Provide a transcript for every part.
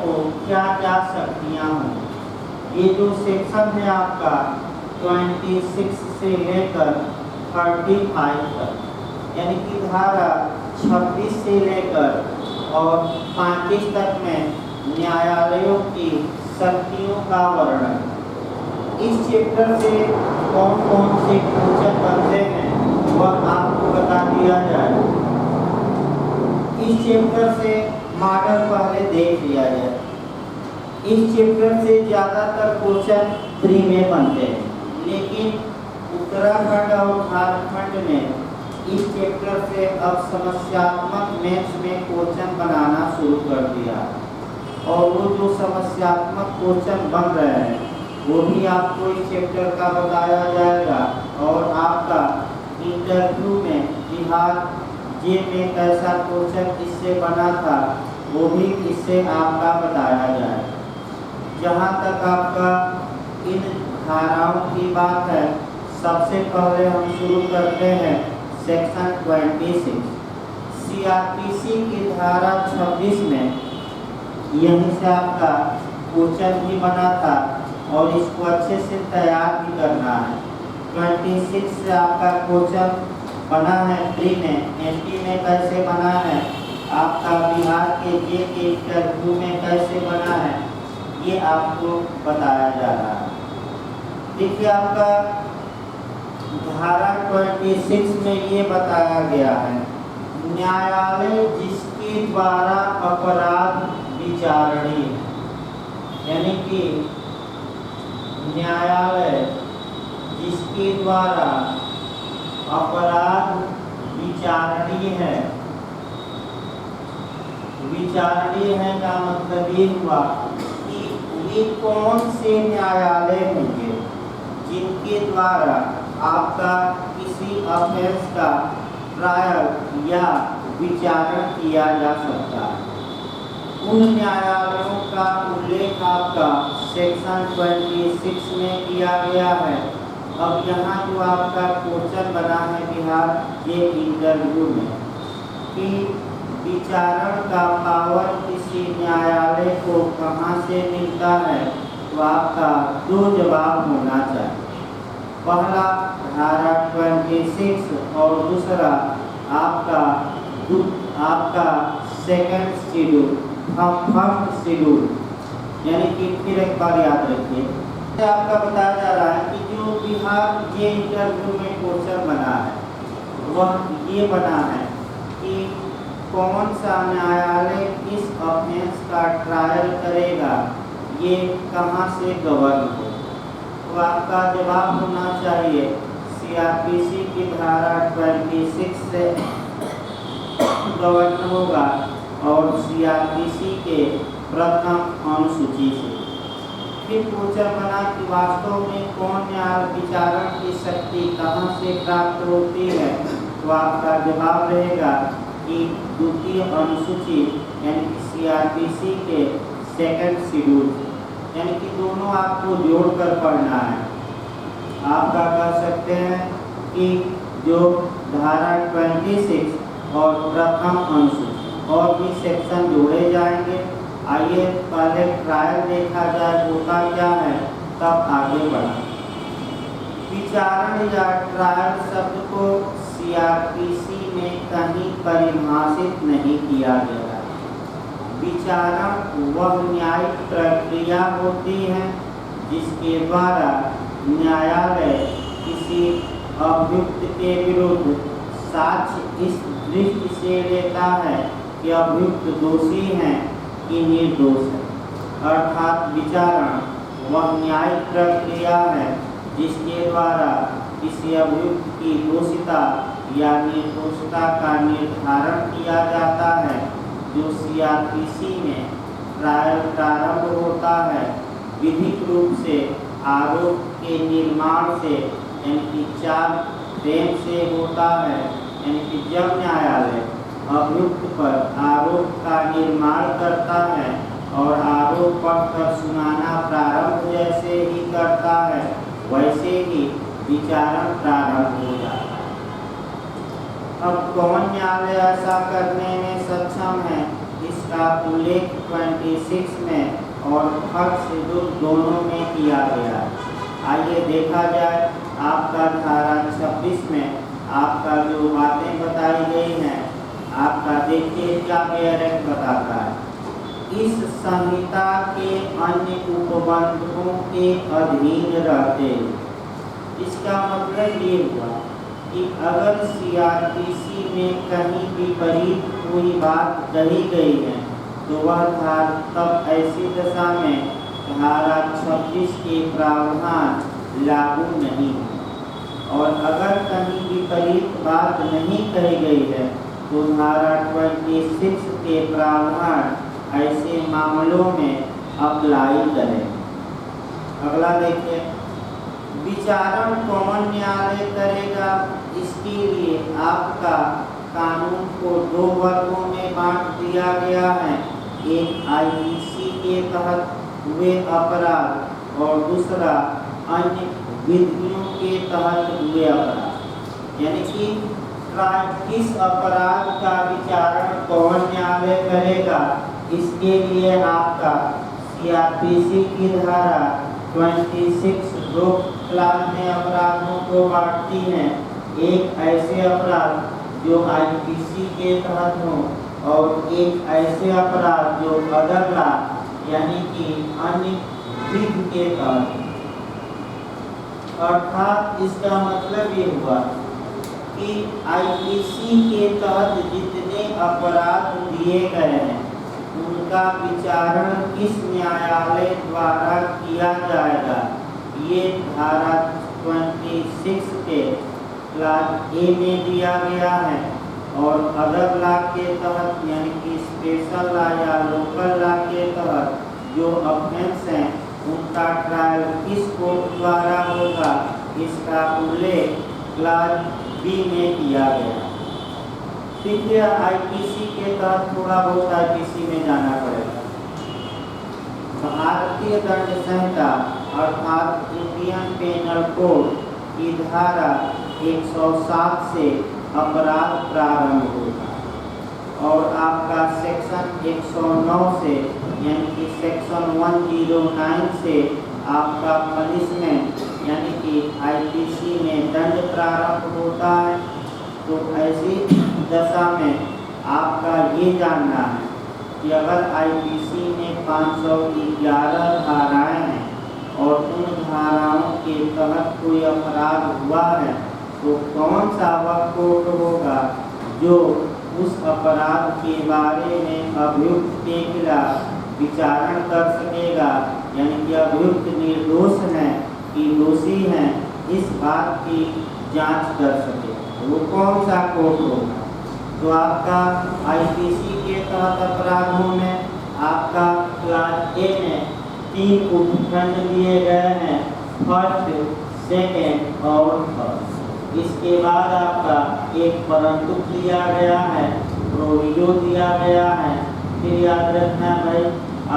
तो क्या क्या शक्तियाँ हों। ये जो सेक्शन है आपका 26 से लेकर 35 तक, यानी कि धारा 26 से लेकर और 35 तक में न्यायालयों की शक्तियों का वर्णन। इस चैप्टर से कौन कौन से क्वेश्चन बनते हैं वह आपको बता दिया जाए। इस चैप्टर से मॉडल पहले देख लिया जाए। इस चैप्टर से ज़्यादातर क्वेश्चन फ्री में बनते हैं, लेकिन उत्तराखंड और झारखंड ने इस चैप्टर से अब समस्यात्मक मैथ्स में क्वेश्चन बनाना शुरू कर दिया, और वो जो समस्यात्मक क्वेश्चन बन रहे हैं वो भी आपको इस चैप्टर का बताया जाएगा। और आपका इंटरव्यू में बिहार जे में कैसा क्वेश्चन इससे बना था वो भी इससे आपका बताया जाए। जहाँ तक आपका इन धाराओं की बात है, सबसे पहले हम शुरू करते हैं सेक्शन 26। सीआरपीसी की धारा 26 में यहीं से आपका क्वेश्चन भी बना था और इसको अच्छे से तैयार भी करना है। 26 से आपका क्वेश्चन बना है प्री में, एसटी में कैसे बना है, आपका बिहार के जे के इंटरव्यू में कैसे बना है, ये आपको बताया जा रहा है। देखिए आपका धारा 26 में ये बताया गया है, न्यायालय जिसके द्वारा अपराध विचारणीय है, यानी कि न्यायालय जिसके द्वारा अपराध विचारणीय है। विचारणीय है का मतलब ये हुआ कि ये कौन से न्यायालय होंगे जिनके द्वारा आपका किसी ऑफेंस का ट्रायल या विचारण किया जा सकता है। उन न्यायालयों का उल्लेख आपका सेक्शन 26 में किया गया है। अब यहाँ जो आपका क्वेश्चन बना है बिहार के इंटरव्यू में कि विचारण का पावर किसी न्यायालय को कहाँ से मिलता है, तो आपका दो जवाब होना चाहिए। पहला धारा 26 और दूसरा आपका सेकंड शेड्यूल, फर्स्ट शेड्यूल। यानी कि फिर एक बार याद रखिए, आपका बताया जा रहा है कि जो बिहार के इंटरव्यू में क्वेश्चन बना है वह ये बना है कि कौन सा न्यायालय किस ऑफेंस का ट्रायल करेगा, ये कहाँ से गवर्न हो। तो आपका जवाब होना चाहिए सीआरपीसी की धारा 26 से गवर्न होगा और सीआरपीसी के प्रथम अनुसूची से। फिर क्वेश्चन बना कि वास्तव में कौन न्याय विचारण की शक्ति कहाँ से प्राप्त होती है, तो आपका जवाब रहेगा कि द्वितीय अनुसूची यानी कि सीआरपीसी के सेकंड शेड्यूल। यानी कि दोनों आपको जोड़कर पढ़ना है। आपका कह सकते हैं कि जो धारा 26 और प्रथम अनुसूची और भी सेक्शन जोड़े जाएंगे। आइए पहले ट्रायल देखा जाए होता क्या है, तब आगे बढ़ा। विचारण या ट्रायल शब्द को सीआरपीसी में कहीं परिभाषित नहीं किया गया है। विचारण वह न्यायिक प्रक्रिया होती है जिसके द्वारा न्यायालय किसी अभियुक्त के विरुद्ध साक्ष्य इस दृष्टि से लेता है कि अभियुक्त दोषी हैं कि निर्दोष है। अर्थात विचारण वह न्यायिक प्रक्रिया है जिसके द्वारा किसी अभियुक्त की दोषिता या निर्दोषता का निर्धारण किया जाता है। जो सीआरपीसी में ट्रायल प्रारंभ होता है विधिक रूप से आरोप के निर्माण से, यानी कि चार फ्रेम से होता है। यानी कि जब न्यायालय अभियुक्त पर आरोप का निर्माण करता है और आरोप पढ़कर सुनाना प्रारंभ जैसे ही करता है वैसे ही विचारण प्रारंभ हो जाता है। अब कौन न्यायालय ऐसा करने में सक्षम है, इस इसका उल्लेख 26 में और थर्ड शेड्यूल दोनों में किया गया है। आइए देखा जाए आपका धारा 26 में आपका जो बातें बताई गई हैं, आपका देखिए क्या डायरेक्ट बताता है। इस संहिता के अन्य उपबंधों के अधीन रहते, इसका मतलब ये हुआ कि अगर सीआरपीसी में कहीं विपरीत कोई बात कही गई है तो वह तब ऐसी दशा में धारा 26 के प्रावधान लागू नहीं है, और अगर कहीं विपरीत बात नहीं कही गई है तो धारा 26 के प्रावधान ऐसे मामलों में अप्लाई करें। अगला देखिए, विचारण कौन न्यायालय करेगा? इसके लिए आपका कानून को दो वर्गों में बांट दिया गया है, एक आईपीसी के तहत हुए अपराध और दूसरा अन्य विधियों के तहत हुए अपराध। यानी कि किस अपराध का विचारण कौन न्यायालय करेगा, इसके लिए आपका सीआरपीसी की धारा 26 दो क्लास में अपराधों को बांटती है। एक ऐसे अपराध जो आईपीसी के तहत हो और एक ऐसे अपराध जो अदर लॉ यानी कि अन्य विधि के तहत। अर्थात इसका मतलब ये हुआ कि आईपीसी के तहत जितने अपराध दिए गए हैं उनका विचारण किस न्यायालय द्वारा किया जाएगा, ये धारा 26 के क्लास ए में दिया गया है। और अदर लॉ के तहत यानी कि स्पेशल लॉ या लोकल लॉ के तहत जो ऑफेंस हैं उनका ट्रायल किस कोर्ट द्वारा होगा, इसका उल्लेख क्लास बी में किया गया। ठीक है, आईपीसी के तहत थोड़ा बहुत आईपीसी में जाना पड़ेगा। भारतीय दंड संहिता अर्थात इंडियन पेनल कोड की धारा 107 से अपराध प्रारंभ होगा और आपका सेक्शन 109 से यानी कि सेक्शन 109 से आपका पनिशमेंट यानी कि आईपीसी में दंड प्रारंभ होता है। तो ऐसी दशा में आपका ये जानना है कि अगर आईपीसी में 511 धाराएं हैं और उन धाराओं के तहत कोई अपराध हुआ है तो कौन सा वह कोर्ट होगा जो उस अपराध के बारे में अभियुक्त के खिलाफ विचारण कर सकेगा, यानी कि अभियुक्त निर्दोष हैं कि दोषी हैं, इस बात की जांच कर सके। वो कौन सा कोर्ट होगा? तो आपका आईपीसी के तहत अपराधों में आपका क्लास ए में 3 उपखंड दिए गए हैं, फर्स्ट, सेकेंड और थर्ड। इसके बाद आपका एक परंतुक दिया गया है, प्रोविजो दिया गया है। फिर याद रखना भाई,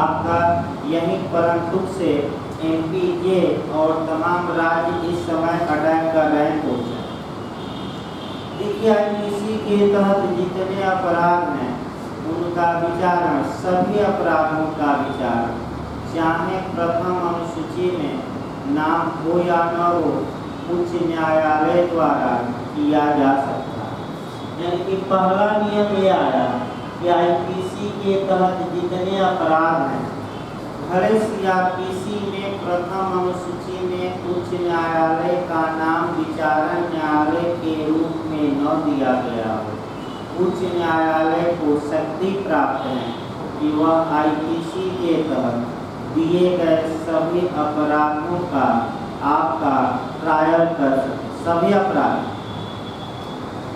आपका यही परंतुक से एमपीजे और तमाम राज्य इस समय अटैक कर रहे हैं। देखिए, आईपीसी के तहत जितने अपराध हैं उनका विचारण, सभी अपराधों का विचारण, चाहे प्रथम अनुसूची में नाम हो या न हो, उच्च न्यायालय द्वारा किया जा सकता है। यानी कि पहला नियम ये आया कि आईपीसी के तहत जितने अपराध हैं, भले सीआरपीसी में प्रथम अनुसूची में उच्च न्यायालय का नाम विचारण न्यायालय के रूप में न दिया गया हो, उच्च न्यायालय को शक्ति प्राप्त है कि वह आईपीसी के तहत दिए गए सभी अपराधों का आपका ट्रायल कर सके, सभी अपराध।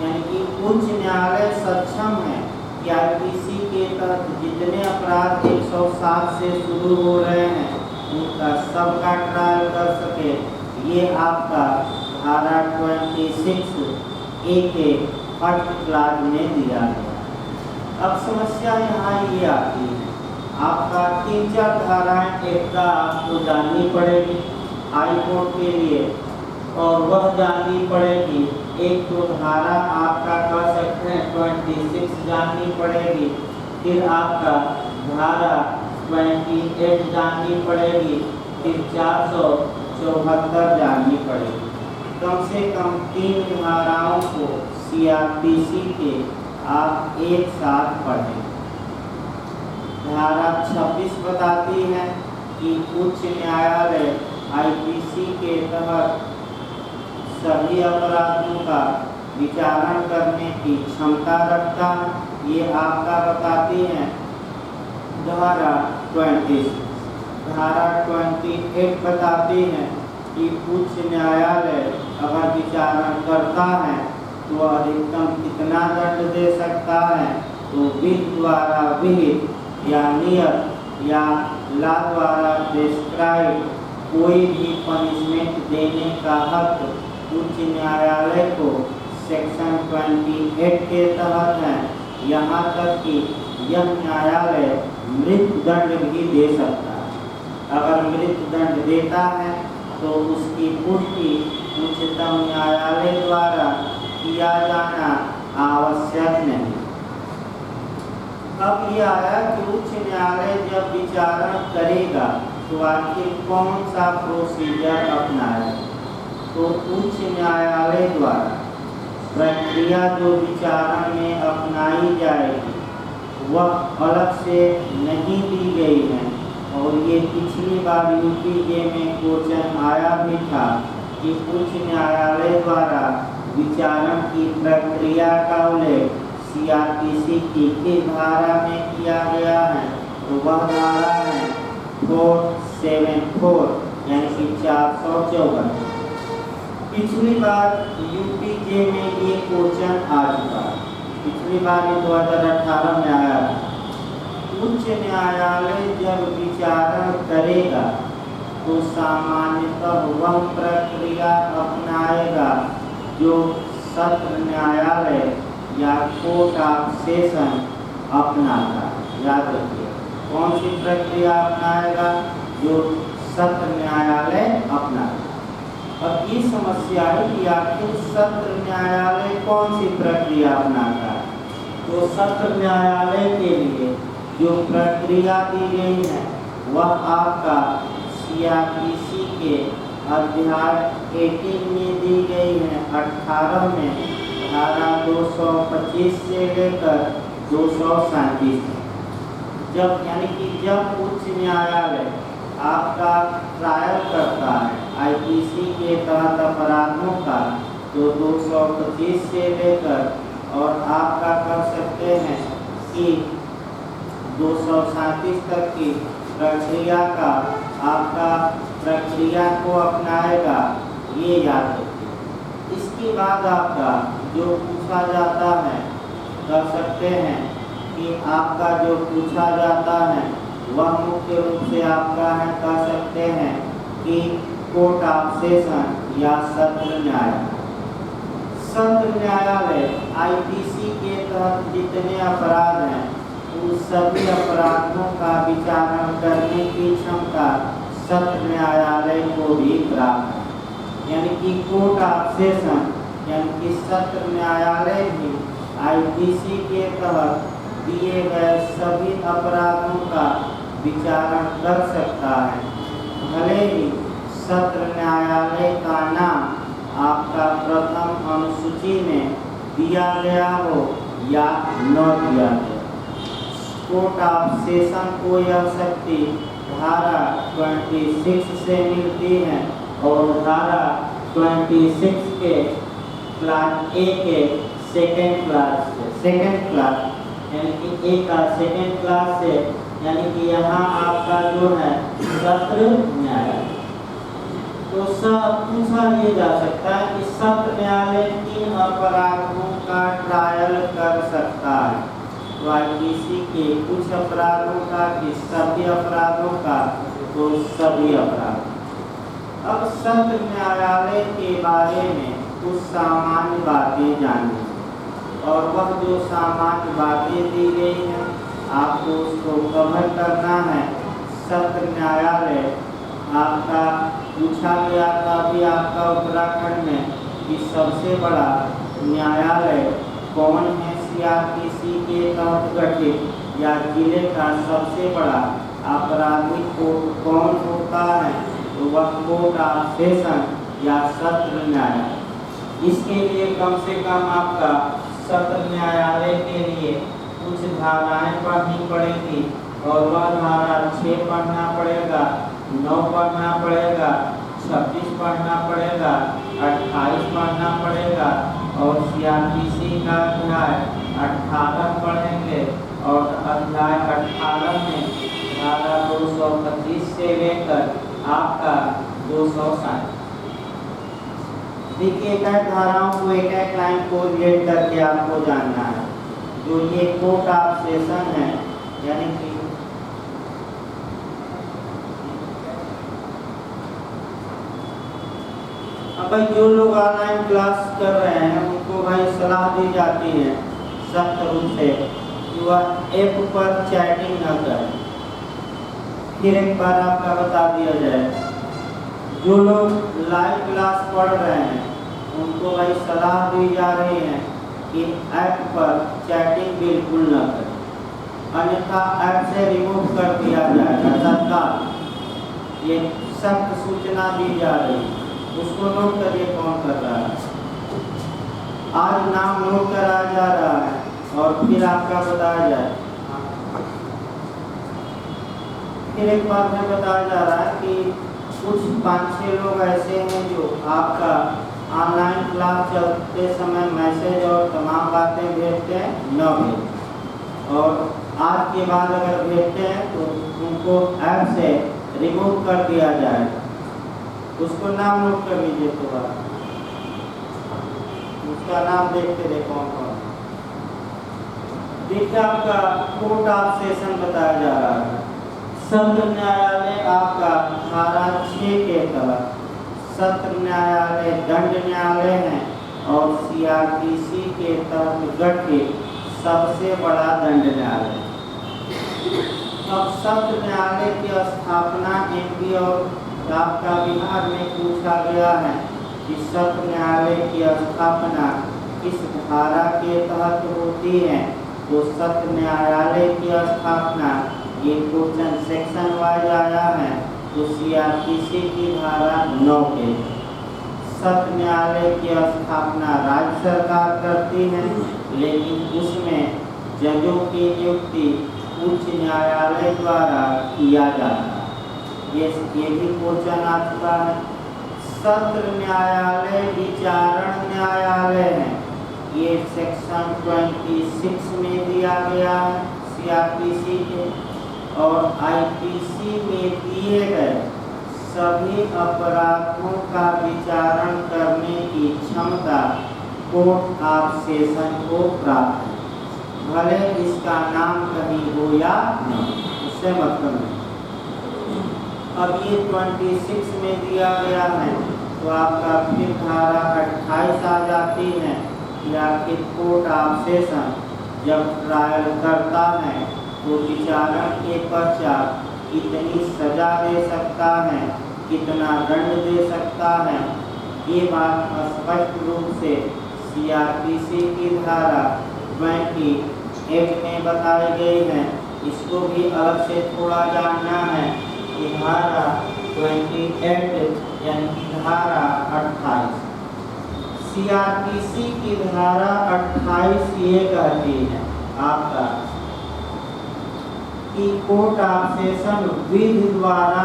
यानी कि उच्च न्यायालय सक्षम है कि आईपीसी के तहत जितने अपराध 107 से शुरू हो रहे हैं उनका सबका ट्रायल कर सके। ये आपका धारा 26 ए के फर्स्ट क्लास में दिया गया। अब समस्या यहाँ ये आती है, आपका 3-4 धाराएं एकता आपको जाननी पड़ेगी हाई कोर्ट के लिए, और वह जाननी पड़ेगी। एक तो धारा आपका कह सकते हैं 26 जाननी पड़ेगी, फिर आपका धारा 28 जाननी पड़ेगी, फिर 474 जाननी पड़ेगी। कम से कम 3 धाराओं को सीआरपीसी के आप एक साथ पढ़ें। धारा 26 बताती है कि उच्च न्यायालय आईपीसी के तहत सभी अपराधों का विचारण करने की क्षमता रखता है। ये आपका बताती है धारा 26। धारा 28 बताती है कि उच्च न्यायालय अगर विचारण करता है तो अधिकतम कितना दंड दे सकता है, तो विधि द्वारा विहित या नियत या ला द्वारा प्रेस्क्राइब कोई भी पनिशमेंट देने का हक उच्च न्यायालय को सेक्शन 28 के तहत है। यहाँ तक कि यह न्यायालय मृत्यु दंड भी दे सकता है। अगर मृत्यु दंड देता है तो उसकी पुष्टि उच्चतम न्यायालय द्वारा किया जाना आवश्यक नहीं। अब ये आया कि उच्च न्यायालय जब विचारण करेगा तो आखिर कौन सा प्रोसीजर अपनाए। तो उच्च न्यायालय द्वारा प्रक्रिया जो विचारण में अपनाई जाएगी वह अलग से नहीं दी गई है। और ये पिछली बार यूपीजे में क्वेश्चन आया भी था कि उच्च न्यायालय द्वारा विचारण की प्रक्रिया का उल्लेख सीआरपीसी की किस धारा में किया गया है, तो वह धारा है 474 यानी कि 454। पिछली बार यूपीजे में ये क्वेश्चन आ चुका, पिछली बार ये 2018 में आया था। उच्च न्यायालय जब विचारण करेगा तो सामान्यतः वह प्रक्रिया अपनाएगा जो सत्र न्यायालय या कोर्ट ऑफ सेशन अपनाता है। याद रखिए कौन सी प्रक्रिया अपनाएगा, जो सत्र न्यायालय अपनाता। अब ये समस्या है कि आखिर सत्र न्यायालय कौन सी प्रक्रिया अपनाता है। तो सत्र न्यायालय के लिए जो प्रक्रिया दी गई है वह आपका सीआरपीसी के अध्याय 18 में दी गई है। 18 में धारा 225 से लेकर 237 तक। जब यानी कि जब उच्च न्यायालय आपका ट्रायल करता है आईपीसी के तहत अपराधों का, तो 225 से लेकर और आपका कर सकते हैं कि 237 तक की प्रक्रिया का आपका प्रक्रिया को अपनाएगा, ये याद रखिए। इसके बाद आपका जो पूछा जाता है कर सकते हैं कि आपका जो पूछा जाता है वह मुख्य रूप से आपका है कह सकते हैं कि कोर्ट ऑफ सेशन या सत्र न्यायालय। सत्र न्यायालय आईपीसी के तहत जितने अपराध हैं उन सभी अपराधों का विचारण करने की क्षमता सत्र न्यायालय को भी प्राप्त है। यानी कि कोर्ट ऑफ सेशन यानी कि सत्र न्यायालय भी आईपीसी के तहत दिए गए सभी अपराधों का विचारण कर सकता है, भले ही सत्र न्यायालय का नाम आपका प्रथम अनुसूची में दिया गया हो या न दिया गया। कोर्ट ऑफ सेशन को यह शक्ति धारा 26 से मिलती है और धारा 26 के क्लास ए के सेकेंड क्लास यानी कि ए का सेकेंड क्लास से, यानी कि यहाँ आपका जो है सत्र न्यायालय। तो सब पूछा ये जा सकता है कि सत्र न्यायालय किन अपराधों का ट्रायल कर सकता है। तो आईपीसी के कुछ अपराधों का कि सभी अपराधों का, तो सभी अपराध। अब सत्र न्यायालय के बारे में कुछ सामान्य बातें जानिए और वह जो सामान्य बातें दी गई हैं आपको उसको कवर करना है। सत्र न्यायालय आपका पूछा गया था भी आपका उत्तराखंड में कि सबसे बड़ा न्यायालय कौन है सीआरपीसी के तहत गठित, या जिले का सबसे बड़ा आपराधिक कोर्ट कौन होता है? तो वह कोर्ट ऑफ सेशन या सत्र न्यायालय। इसके लिए कम से कम आपका सत्र न्यायालय के लिए कुछ धाराएं पढ़नी पड़ेगी और वह धारा 6 पढ़ना पड़ेगा, 9 पढ़ना पड़ेगा, 26 पढ़ना पड़ेगा, 28 पढ़ना पड़ेगा और सीआरपीसी का अध्याय 18 पढ़ेंगे और अध्याय 18 में धारा 225 से लेकर आपका 260। देखिए एक धाराओं को एक एक लाइन को रिलेट करके आपको जानना है। जो ये कोर्ट ऑफ सेशन है यानी कि अब भाई जो लोग ऑनलाइन क्लास कर रहे हैं उनको भाई सलाह दी जाती है सख्त रूप से कि वह ऐप पर चैटिंग न करें। फिर एक बार आपका बता दिया जाए, जो लोग लाइव क्लास पढ़ रहे हैं उनको भाई सलाह दी जा रही है कि ऐप पर चैटिंग बिल्कुल न करें, अन्यथा ऐप से रिमूव कर दिया जाएगा तत्काल। ये सख्त सूचना दी जा रही है, उसको नोट करिए कौन कर रहा है। आज नाम नोट करा जा रहा है और फिर आपका बताया जाए। फिर एक बात में बताया जा रहा है कि कुछ 5-6 लोग ऐसे हैं जो आपका ऑनलाइन क्लास चलते समय मैसेज और तमाम बातें भेजते हैं, न भेजें और आज के बाद अगर भेजते हैं तो उनको ऐप से रिमूव कर दिया जाएगा। उसको नाम नोट कर लीजिए, तो उसका नाम देखते रहे कौन कौन। देखिए आपका कोर्ट ऑफ सेशन बताया जा रहा है। सत्र न्यायालय आपका धारा 6 के तहत सत्र न्यायालय दंड न्यायालय है और सीआरपीसी के तहत गठित सबसे बड़ा दंड न्यायालय। अब सत्र न्यायालय की स्थापना एमपी और आपका बिहार में पूछा गया है कि सत्र न्यायालय की स्थापना किस धारा के तहत होती है? तो सत्र न्यायालय की स्थापना ये क्वेश्चन सेक्शन वाइज आया है तो सीआरपीसी की धारा 9 के। सत्र न्यायालय की स्थापना राज्य सरकार करती है, लेकिन उसमें जजों की नियुक्ति उच्च न्यायालय द्वारा किया जाता है। ये भी क्वेश्चन आ चुका है। सत्र न्यायालय विचारण न्यायालय है, ये सेक्शन 26 में दिया गया है सीआरपीसी के। और आईपीसी में दिए गए सभी अपराधों का विचारण करने की क्षमता कोर्ट ऑफ सेशन को प्राप्त है, भले इसका नाम कहीं हो या नहीं, उससे मतलब नहीं। अब ये 26 में दिया गया है तो आपका फिर धारा 28 आ जाती है कि आखिर कोर्ट ऑफ सेशन जब ट्रायल करता है तो विचारण के पश्चात कितनी सजा दे सकता है, कितना दंड दे सकता है, ये बात स्पष्ट रूप से सीआरपीसी की धारा 28 में बताई गई है। इसको भी अलग से थोड़ा जानना है कि धारा 28 यानी धारा 28 सीआरपीसी की धारा 28 ये कहती है आपका कि कोर्ट ऑफ सेशन विधि द्वारा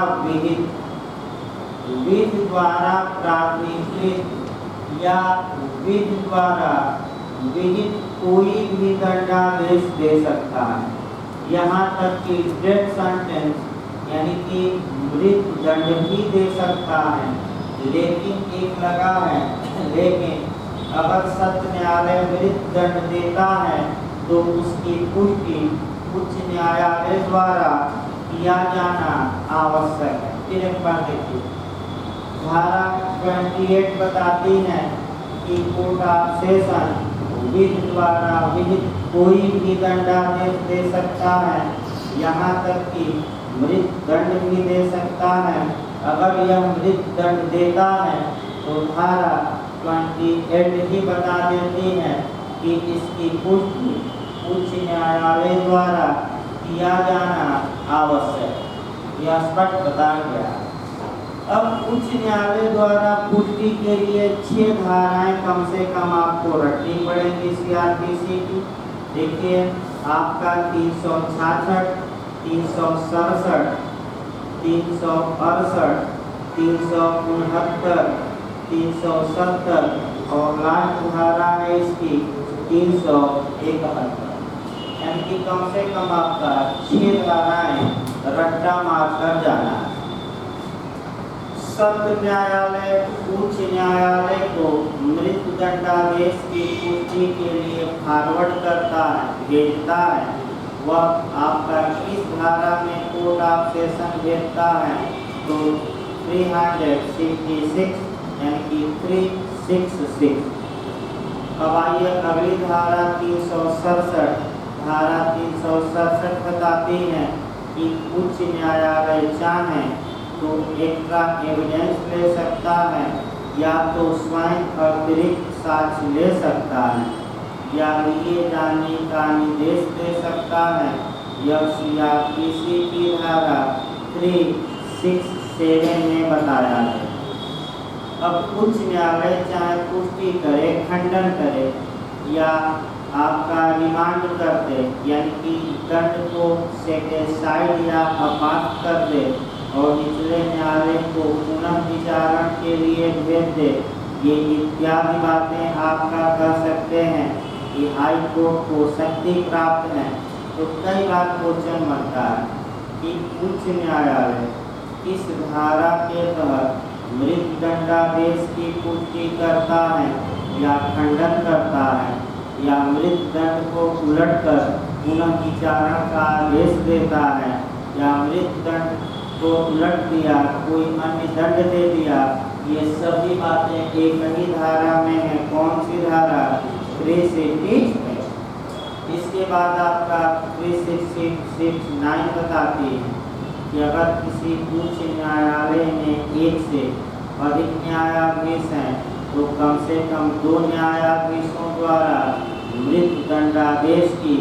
प्राधिकृत या विधि द्वारा विहित कोई भी दंडादेश दे सकता है। यहाँ तक कि डेथ सेंटेंस यानी कि मृत्यु दंड भी दे सकता है। लेकिन एक लगा है, लेकिन अगर सत्र न्यायालय मृत्यु दंड देता है तो उसकी पुष्टि उच्च न्यायालय द्वारा किया जाना आवश्यक है। फिर एक बार देखिए, धारा 28 बताती है कि कोर्ट ऑफ सेशन विधि द्वारा विहित कोई भी दंडादेश दे सकता है, यहाँ तक कि मृत्यु दंड भी दे सकता है। अगर यह मृत्यु दंड देता है तो धारा 28 ही बता देती है कि इसकी पुष्टि उच्च न्यायालय द्वारा किया जाना आवश्यक, यह स्पष्ट बताया गया। अब उच्च न्यायालय द्वारा पुष्टि के लिए 6 धाराएं कम से कम आपको रखनी पड़ेंगी सीआरपीसी की। देखिए, आपका 366, 367, 368, 369, 370 और लास्ट धारा है इसकी 371, यानी कि कम से कम आपका 6 धाराएं रट्टा मार कर जाना है। सत्र न्यायालय उच्च न्यायालय को मृत्यु दंडादेश की पुष्टि के लिए फॉरवर्ड करता है, भेजता है। वह आपका किस धारा में कोर्ट ऑफ सेशन भेजता है, तो 366 यानी कि 366। अब आइए अगली धारा 367। धारा 367 बताती है कि उच्च न्यायालय चाहे तो एक्स्ट्रा एविडेंस ले सकता है, या तो स्वयं अतिरिक्त साक्ष्य ले सकता है, या लिए जाने का निर्देश दे सकता है। यह सीआरपीसी की धारा 367 में बताया है। अब उच्च न्यायालय चाहे पुष्टि करे, खंडन करे या आपका रिमांड कर दे, यानी कि दंड को सेटिस्फाइड या अपास्त कर दे और निचले न्यायालय को पुनः विचारण के लिए भेज दे, ये इत्यादि बातें आपका कर सकते हैं कि हाई कोर्ट को शक्ति प्राप्त है। तो कई बार क्वेश्चन बनता है कि उच्च न्यायालय इस धारा के तहत मृत्यु दंडादेश की पुष्टि करता है या खंडन करता है, या मृत्यु दंड को उलटकर पुनः विचारण का आदेश देता है, या मृत्यु दंड को उलट दिया, कोई अन्य दंड दे दिया। ये सभी बातें एक ही धारा में है। कौन सी धारा? 366 है। इसके बाद आपका 369 बताती है कि अगर किसी उच्च न्यायालय में एक से अधिक न्यायाधीश हैं तो कम से कम 2 न्यायाधीशों द्वारा मृत्यु दंडादेश की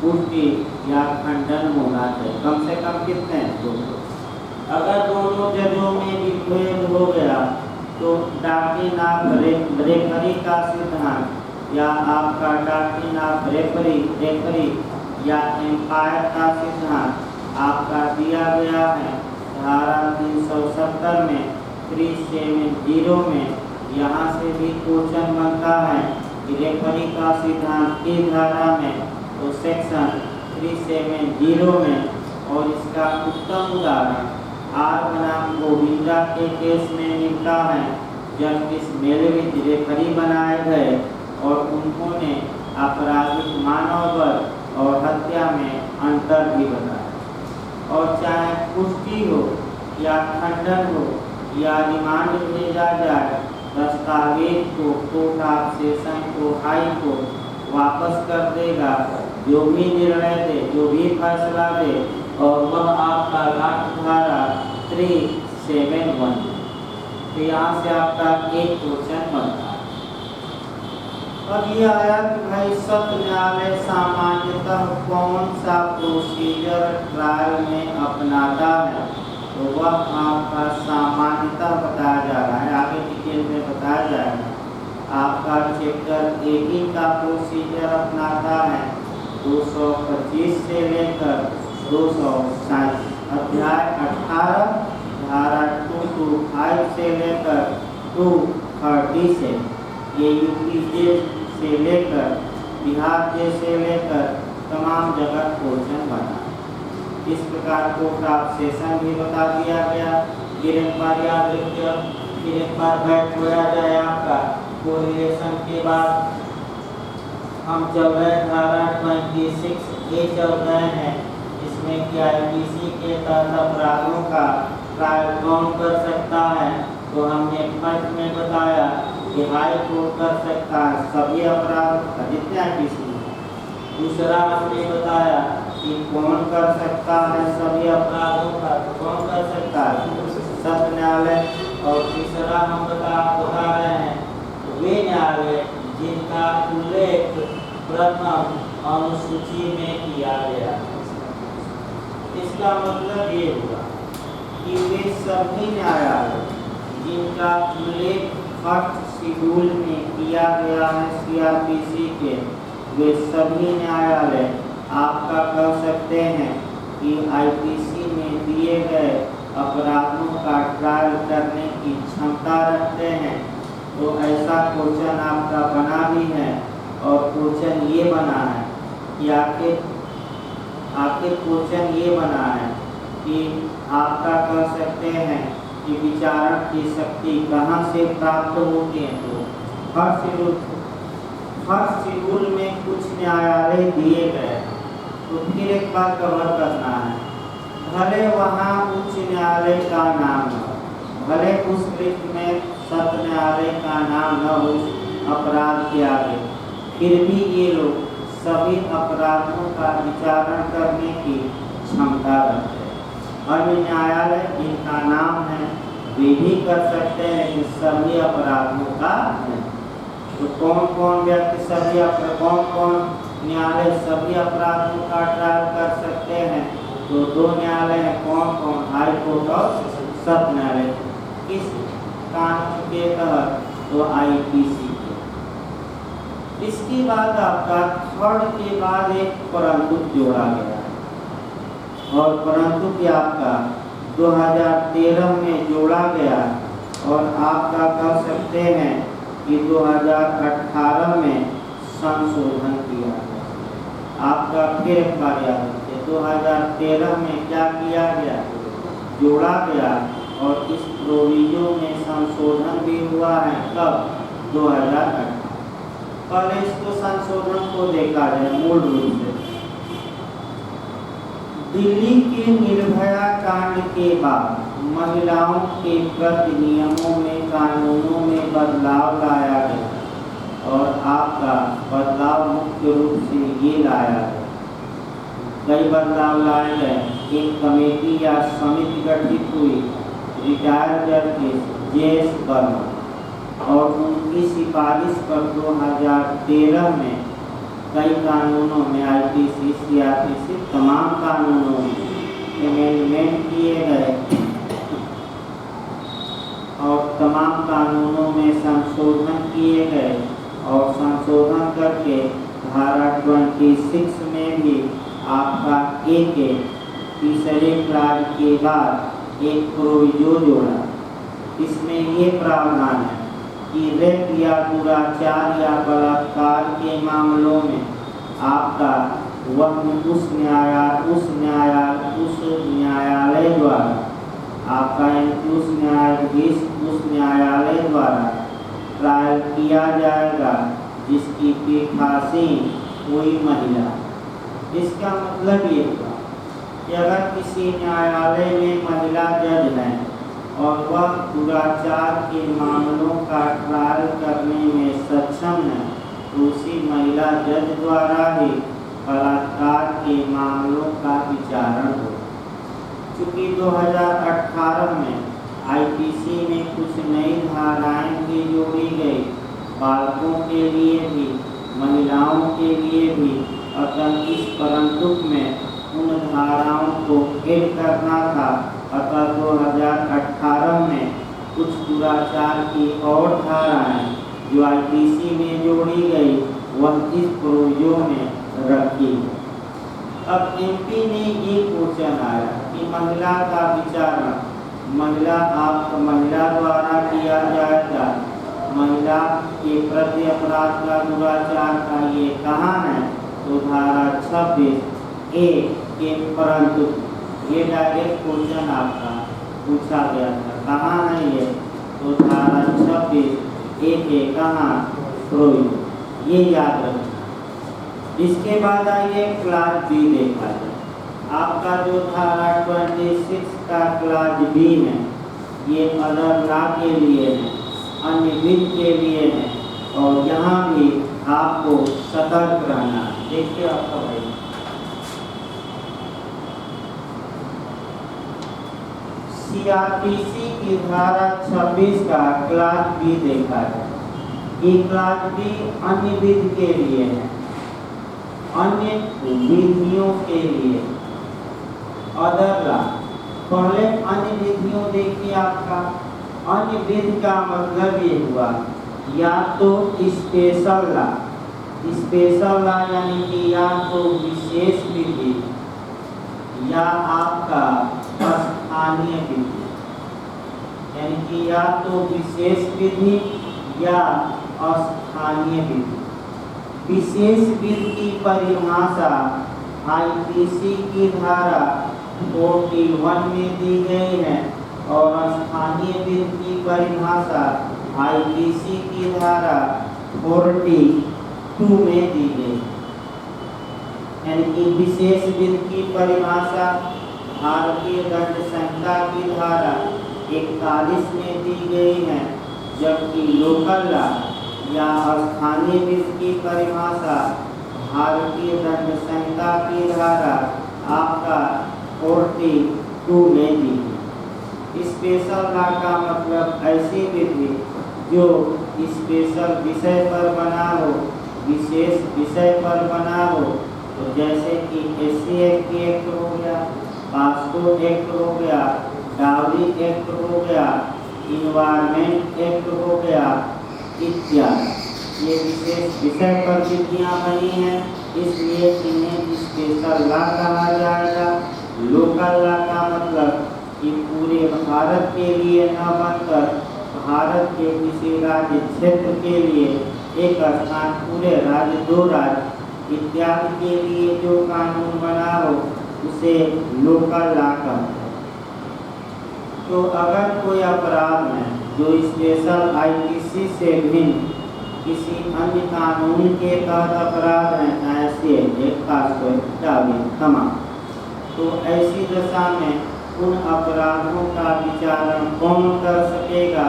पुष्टि या खंडन होना चाहिए। कम से कम कितने? 2। अगर दोनों जजों में विभेद हो गया तो डॉक्ट्रिन ऑफ रेफरी का सिद्धांत या आपका डॉक्ट्रिन ऑफ रेफरी या एम्पायर का सिद्धांत आपका दिया गया है धारा 370 में 370 में। यहाँ से भी क्वेश्चन बनता है कि रेफरी का सिद्धांत किस धारा में, तो सेक्शन 370 में। और इसका उत्तम उदाहरण आर बनाम गोविंदा के केस में मिलता है। जस्टिस मेलविज रेफरी बनाए गए और उन्होंने आपराधिक मानवबल और हत्या में अंतर भी बताया। और चाहे पुष्टि हो या खंडन हो या रिमांड भेजा जाए, दस्तावेज को कोर्ट ऑफ सेशन को हाई कोर्ट वापस कर देगा, जो भी निर्णय दे, जो भी फैसला दे, और वह आपका लास्ट धारा 371। तो यहाँ से आपका एक क्वेश्चन बनता है। अब ये आया कि भाई सत्र न्यायालय सामान्यतः कौन सा प्रोसीजर ट्रायल में अपनाता है, तो वह आपका सामान्यतः बताया जा रहा है, आगे डिटेल में बताया जाएगा। आपका चैप्टर 18 का प्रोसीजर अपनाता है 225 से लेकर 237, अध्याय 18 धारा 225 से लेकर 230 से। ये यूपी जेल से लेकर बिहार जेल से लेकर तमाम जगह क्वेश्चन बना। इस प्रकार कोर्ट ऑफ सेशन भी बता दिया गया। फिर एक बार याद रखिए, फिर एक बार बैठ हो जाए आपका कोरिलेशन के बाद हम चल रहे धारा 26A चल रहे हैं। इसमें कि आईपीसी के तहत अपराधों का ट्रायल कौन कर सकता है, तो हमने फर्स्ट में बताया कि हाई कोर्ट कर सकता है सभी अपराध का जितने आईपीसी। दूसरा हमने बताया कि कौन कर सकता है सभी अपराधों का, तो कौन कर सकता है? सत्र न्यायालय। और तीसरा हम बता रहे हैं वे न्यायालय जिनका उल्लेख प्रथम अनुसूची में किया गया। इसका मतलब ये हुआ कि वे सभी न्यायालय जिनका उल्लेख फर्स्ट शेड्यूल में किया गया है सीआरपीसी के, वे सभी न्यायालय आपका कह सकते हैं कि आईपीसी में दिए गए अपराधों का ट्रायल करने की क्षमता रखते हैं। तो ऐसा क्वेश्चन आपका बना भी है और क्वेश्चन ये बना है कि आखिर क्वेश्चन ये बना है कि आपका कह सकते हैं कि विचारण की शक्ति कहाँ से प्राप्त होती है। तो फर्स्ट शेड्यूल में कुछ न्यायालय दिए गए, तो फिर एक बार कवर करना है, भले वहाँ उच्च न्यायालय का नाम हो, भले उस लिस्ट में सत्र न्यायालय का नाम न हो अपराध के आगे, फिर भी ये लोग सभी अपराधों का विचारण करने की क्षमता रखते हैं। अन्य न्यायालय जिनका नाम है वे भी कर सकते हैं कि सभी अपराधों का है। तो कौन कौन न्यायालय सभी अपराधों का ट्रायल कर सकते हैं? तो दो न्यायालय हैं, कौन कौन? हाई कोर्ट और सत्र न्यायालय। किस कानून के तहत? तो आईपीसी के। इसके बाद आपका थर्ड के बाद एक परंतु जोड़ा गया है और परंतु की आपका 2013 में जोड़ा गया और आपका कह सकते हैं कि 2018 में संशोधन किया गया। आपका फिर एक बार याद रखिए, 2013 में क्या किया गया? जोड़ा गया और इस प्रोविजो में संशोधन भी हुआ है। कब? 2018। पहले इसको संशोधन को देखा जाए मूल रूप से। दिल्ली के निर्भया कांड के बाद महिलाओं के प्रति नियमों में, कानूनों में बदलाव लाया गया और आपका बदलाव मुख्य रूप से ये लाया गया, कई बदलाव लाए गए। एक कमेटी या समिति गठित हुई रिटायर्ड जस्टिस जेएस वर्मा और उनकी सिफारिश पर 2013 में कई कानूनों में आईपीसी, सीआरपीसी तमाम कानूनों में अमेंडमेंट किए गए और तमाम कानूनों में संशोधन किए गए और संशोधन करके धारा 26 में भी आपका एक तीसरे क्लास के बाद एक प्रोविजो जोड़ा। इसमें ये प्रावधान है कि रेप या दुराचार या बलात्कार के मामलों में आपका उस न्यायालय द्वारा आपका उस न्यायाधीश उस न्यायालय द्वारा ट्रायल किया जाएगा जिसकी पीठासीन हुई महिला। इसका मतलब ये हुआ कि अगर किसी न्यायालय में महिला जज है और वह दुराचार के मामलों का ट्रायल करने में सक्षम है, तो उसी महिला जज द्वारा ही बलात्कार के मामलों का विचारण हो। चूँकि 2018 में आईपीसी में कुछ नई धाराएं भी जोड़ी गई, बालकों के लिए भी, महिलाओं के लिए भी, अतः इस परंतु में उन धाराओं को ऐड करना था। अतः 2018 में कुछ दुराचार की और धाराएं जो आईपीसी में जोड़ी गई वह इस प्रोविजो में रखी। अब एमपी ने ये क्वेश्चन आया कि महिला का विचारण महिला द्वारा किया जाएगा, महिला के प्रति अपराध का दुराचार का ये कहाँ है? तो धारा 26A के परंतु ये डायरेक्ट क्वेश्चन आपका पूछा गया था, कहाँ है ये? तो धारा 26A के कहाँ? प्रोविजो, ये याद रखना। इसके बाद आइए क्लास बी देखा जाए। आपका जो धारा 26 का क्लास बी है ये अदर लॉ के लिए है, अन्य विधि के लिए है और यहाँ भी आपको सतर्क रहना। देखिए आपका भाई सीआरपीसी की धारा 26 का क्लास बी देखा है। ये क्लास बी अन्य विधि के लिए है, अन्य विधियों के लिए। Other law. पहले अन्य विधियों देखिए, आपका अन्य विधि का मतलब ये हुआ या तो स्पेशल लॉ, स्पेशल लॉ यानी कि या तो विशेष विधि या आपका स्थानीय विधि, यानी कि या तो विशेष विधि या स्थानीय विधि। विशेष विधि की परिभाषा आईपीसी की धारा 41 में दी गई है और स्थानीय विधि की परिभाषा आईपीसी की धारा 42 में दी गई। यानी कि विशेष विधि की परिभाषा भारतीय दंड संहिता की धारा 41 में दी गई है, जबकि लोकल लॉ या स्थानीय विधि की परिभाषा भारतीय दंड संहिता की धारा आपका 42 में दी है। स्पेशल लॉ का मतलब ऐसी विधि जो स्पेशल विषय पर बना हो, विशेष विषय पर बना हो, तो जैसे कि SC एक्ट हो गया, पास्को एक्ट हो गया, डावरी एक्ट हो गया, इन्वायरमेंट एक्ट हो गया इत्यादि। ये विशेष विषय पर विधियाँ बनी हैं, इसलिए इन्हें स्पेशल लॉ कहा जाएगा। लोकल लॉ का मतलब कि पूरे भारत के लिए न बनकर भारत के किसी राज्य क्षेत्र के लिए एक स्थान, पूरे राज्य, 2 राज्य इत्यादि के लिए जो कानून बना हो उसे लोकल लॉ कहते हैं। तो अगर कोई अपराध है जो स्पेशल आईपीसी से भिन्न किसी अन्य कानून के तहत अपराध है, ऐसे एक खास तो ऐसी दशा में उन अपराधों का विचारण कौन कर सकेगा?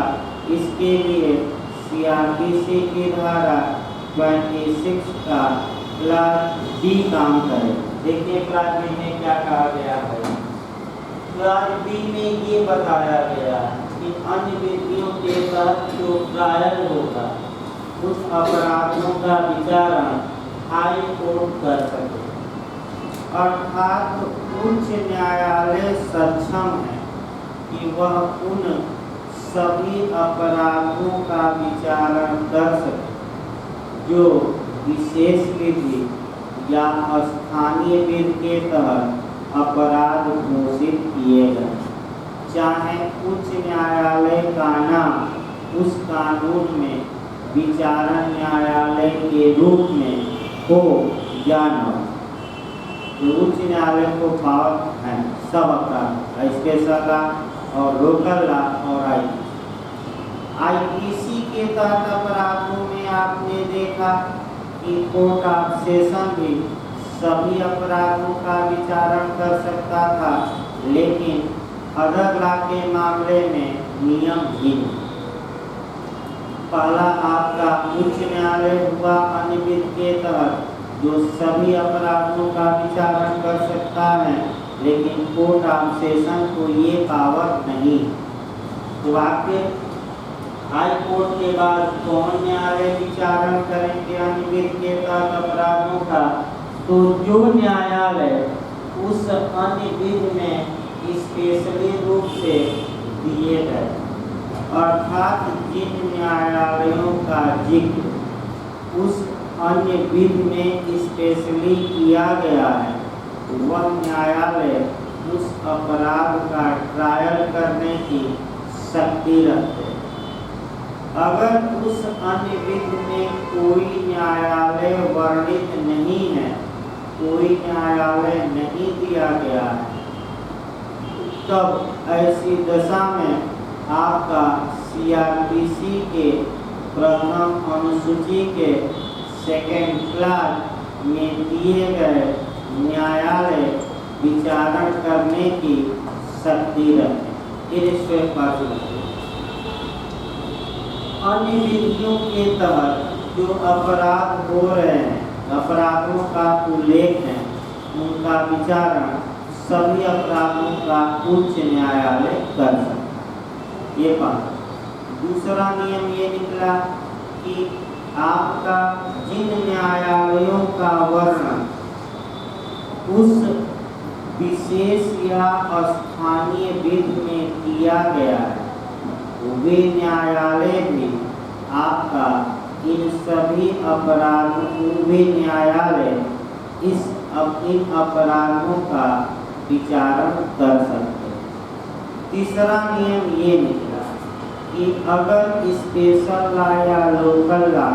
इसके लिए सीआरपीसी की धारा 26 का क्लास डी काम करे। देखिए क्लास बी में क्या कहा गया है। क्लास बी में ये बताया गया है कि अन्य विधियों के तहत जो ट्रायल होगा उस अपराधों का विचारण हाई कोर्ट कर सके, अर्थात उच्च न्यायालय सक्षम है कि वह उन सभी अपराधों का विचारण कर सके जो विशेष विधि या स्थानीय विधि के तहत अपराध घोषित किए गए, चाहे उच्च न्यायालय का नाम उस कानून में विचारण न्यायालय के रूप में हो या न हो। तो उच्च न्यायालय को पावर है सब अपराध, स्पेशल लॉ और लोकल लॉ और आईपीसी के तहत अपराधों में आपने देखा कि कोर्ट ऑफ सेशन भी सभी अपराधों का विचारण कर सकता था, लेकिन अदर लॉ के मामले में नियम भिन्न। पहला आपका उच्च न्यायालय हुआ अन्य विधि के तहत जो सभी अपराधों का विचारण कर सकता है, लेकिन कोर्ट ऑफ सेशन को ये पावर नहीं। तो आखिर हाई कोर्ट के बाद कौन न्यायालय विचारण करेंगे अन्य विधि के तहत अपराधों का? तो जो न्यायालय उस अन्य विधि में स्पेशली रूप से दिए गए, अर्थात जिन न्यायालयों का जिक्र उस अन्य विधि में स्पेशली किया गया है, वह न्यायालय उस अपराध का ट्रायल करने की शक्ति रखते हैं। अगर उस अन्य विधि में कोई न्यायालय वर्णित नहीं है, कोई न्यायालय नहीं दिया गया है, तब ऐसी दशा में आपका सीआरपीसी के प्रथम अनुसूची के सेकेंड क्लास में दिए गए न्यायालय विचारण करने की शक्ति रखें। अन्य विधियों के तहत जो अपराध हो रहे हैं, अपराधों का उल्लेख है, उनका विचारण सभी अपराधों का उच्च न्यायालय कर सकता है। ये बात। दूसरा नियम ये निकला कि आपका जिन न्यायालयों का वर्णन उस विशेष या स्थानीय विधि में किया गया है, वे न्यायालय भी आपका इन सभी अपराधों इन अपराधों का विचारण कर सकते हैं। तीसरा नियम ये निकला कि अगर स्पेशल लॉ या लोकल लॉ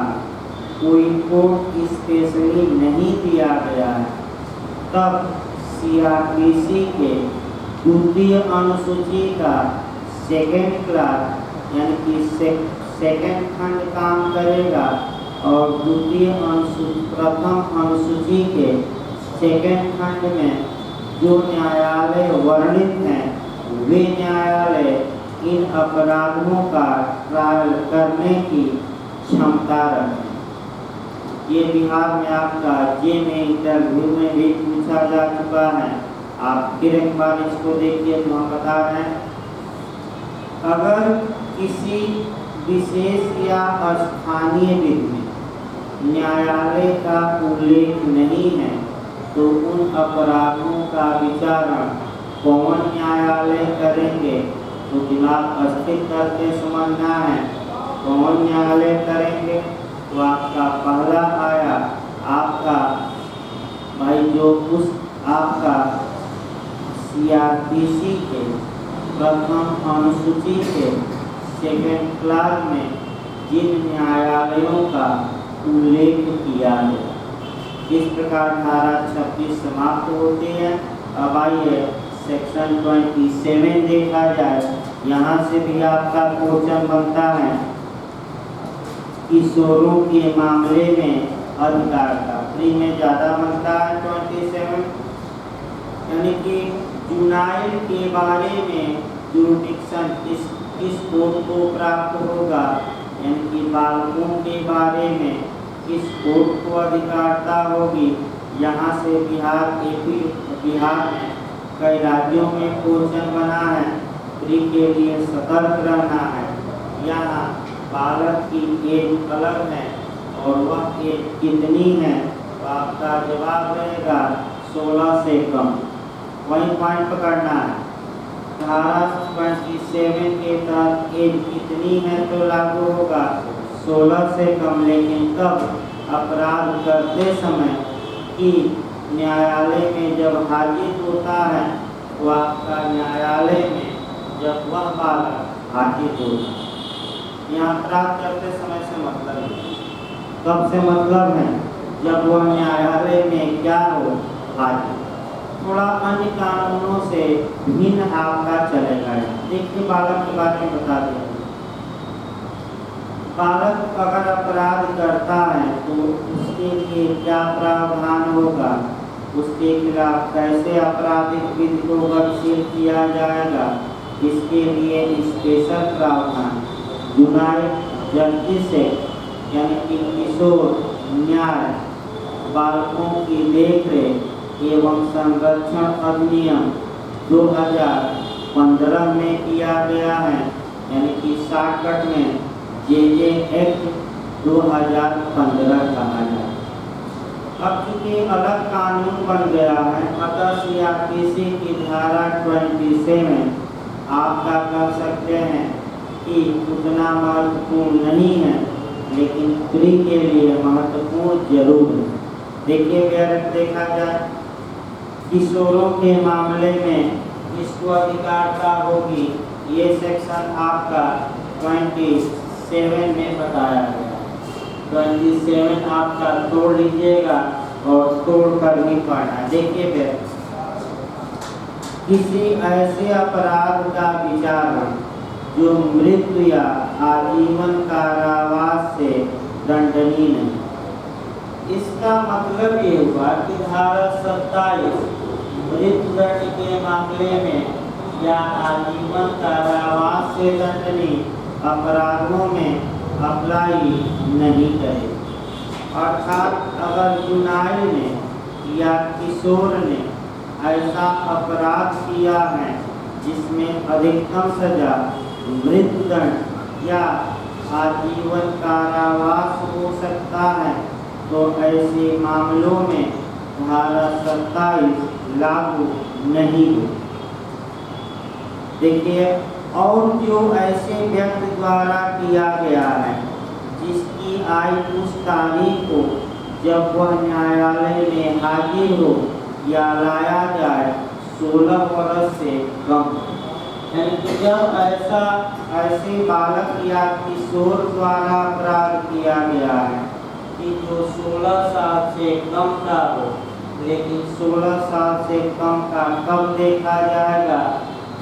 कोई कोर्ट स्पेशली नहीं दिया गया है, तब सीआरपीसी के द्वितीय अनुसूची का सेकेंड क्लास यानी कि सेकेंड खंड काम करेगा और प्रथम अनुसूची के सेकेंड खंड में जो न्यायालय वर्णित हैं वे न्यायालय इन अपराधों का ट्रायल करने की क्षमता रखें। ये बिहार में आपका में इंटरव्यू में भी पूछा जा चुका है। आप फिर एक बार इसको देखिए तो हम बता रहे हैं, अगर किसी विशेष या स्थानीय विधि में न्यायालय का उल्लेख नहीं है तो उन अपराधों का विचारण कौन न्यायालय करेंगे? तो दिमाग स्थिर करके समझना है कौन न्यायालय करेंगे। तो आपका पहला आया आपका भाई जो उस आपका सीआरपीसी के प्रथम अनुसूची के सेकेंड क्लास में जिन न्यायालयों का उल्लेख किया है। इस प्रकार धारा 26 समाप्त होती है। अब आइए सेक्शन 27 देखा जाए। यहाँ से भी आपका क्वेश्चन बनता है किशोरों के मामले में अधिकार का प्री में ज़्यादा बनता है 27, यानी कि जुनाइल के बारे में जुरिडिक्शन किस कोर्ट को प्राप्त होगा, यानी कि बालकों के बारे में किस कोर्ट को अधिकारता होगी। यहाँ से बिहार में कई राज्यों में क्वेश्चन बना है, प्री के लिए सतर्क रहना है। यहाँ बालक की एज अलग है और वह एज कितनी है, तो आपका जवाब रहेगा 16 से कम। वही पॉइंट पकड़ना है। धारा 27 के तहत एज कितनी है तो लागू होगा 16 से कम, लेकिन तब अपराध करते समय कि न्यायालय में जब हाजिर होता है तो आपका न्यायालय में जब वह बालक हाजिर होगा। यहाँ अपराध करते समय से मतलब है, कब से मतलब है जब वह न्यायालय में क्या हो, हाजिर। थोड़ा अन्य कानूनों से भिन्न आपका चलेगा। देखिए बालक के बारे में बता दें। बालक अगर अपराध करता है तो उसके लिए क्या प्रावधान होगा, उसके खिलाफ कैसे आपराधिक विधि को गतिशील किया जाएगा, इसके लिए स्पेशल प्रावधान जुनाइल जस्टिस एक्ट यानी कि किशोर न्याय बालकों की देखरेख एवं संरक्षण अधिनियम 2015 में किया गया है, यानी कि शॉर्टकट में JJ एक्ट 2015 कहा जाए। अब चूंकि अलग कानून बन गया है, अतः सीआरपीसी की धारा 27 आपका कर सकते हैं कि उतना महत्वपूर्ण नहीं है, लेकिन प्री के लिए महत्वपूर्ण जरूर है। देखिए अगर देखा जाए किशोरों के मामले में इसको अधिकारता होगी, ये सेक्शन आपका 27 में बताया गया। 27 आपका तोड़ लीजिएगा और तोड़ कर ही पढ़ना। देखिए फिर किसी ऐसे अपराध का विचारण जो मृत्यु या आजीवन कारावास से दंडनीय नहीं। इसका मतलब ये हुआ कि धारा 27 मृत्युदंड के मामले में या आजीवन कारावास से दंडनीय अपराधों में अप्लाई नहीं करे। अर्थात अगर जुनाइल ने या किशोर ने ऐसा अपराध किया है जिसमें अधिकतम सजा मृत्युदंड या आजीवन कारावास हो सकता है, तो ऐसे मामलों में धारा 27 लागू नहीं हो। देखिए, और जो ऐसे व्यक्ति द्वारा किया गया है जिसकी आयु उस तारीख को जब वह न्यायालय में हाजिर हो या लाया जाए 16 वर्ष से कम, यानी कि जब ऐसे बालक या किशोर द्वारा अपराध किया गया है कि जो 16 साल से कम का हो, लेकिन 16 साल से कम का कब देखा जाएगा?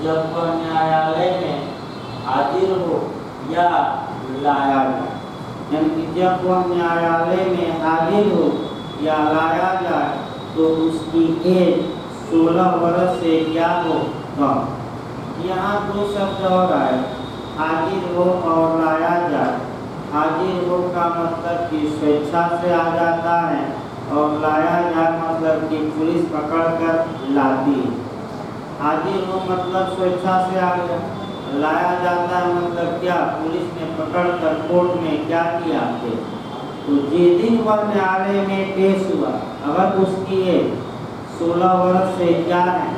जब वह न्यायालय में हाजिर हो या लाया जाए, यानी कि जब वह न्यायालय में हाजिर हो या लाया जाए तो उसकी एज 16 वर्ष से क्या हो? कम। यहाँ दो शब्द और आए, हाजिर हो और लाया जाए। हाजिर हो का मतलब कि स्वेच्छा से आ जाता है और लाया जाए मतलब कि पुलिस पकड़ कर लाती है। हाजिर हो मतलब स्वेच्छा से आ गया, लाया जाता है मतलब क्या? पुलिस ने पकड़ कर कोर्ट में क्या किया थे। तो जिस दिन वह न्यायालय में पेश हुआ, अगर उसकी एज 16 वर्ष से क्या है?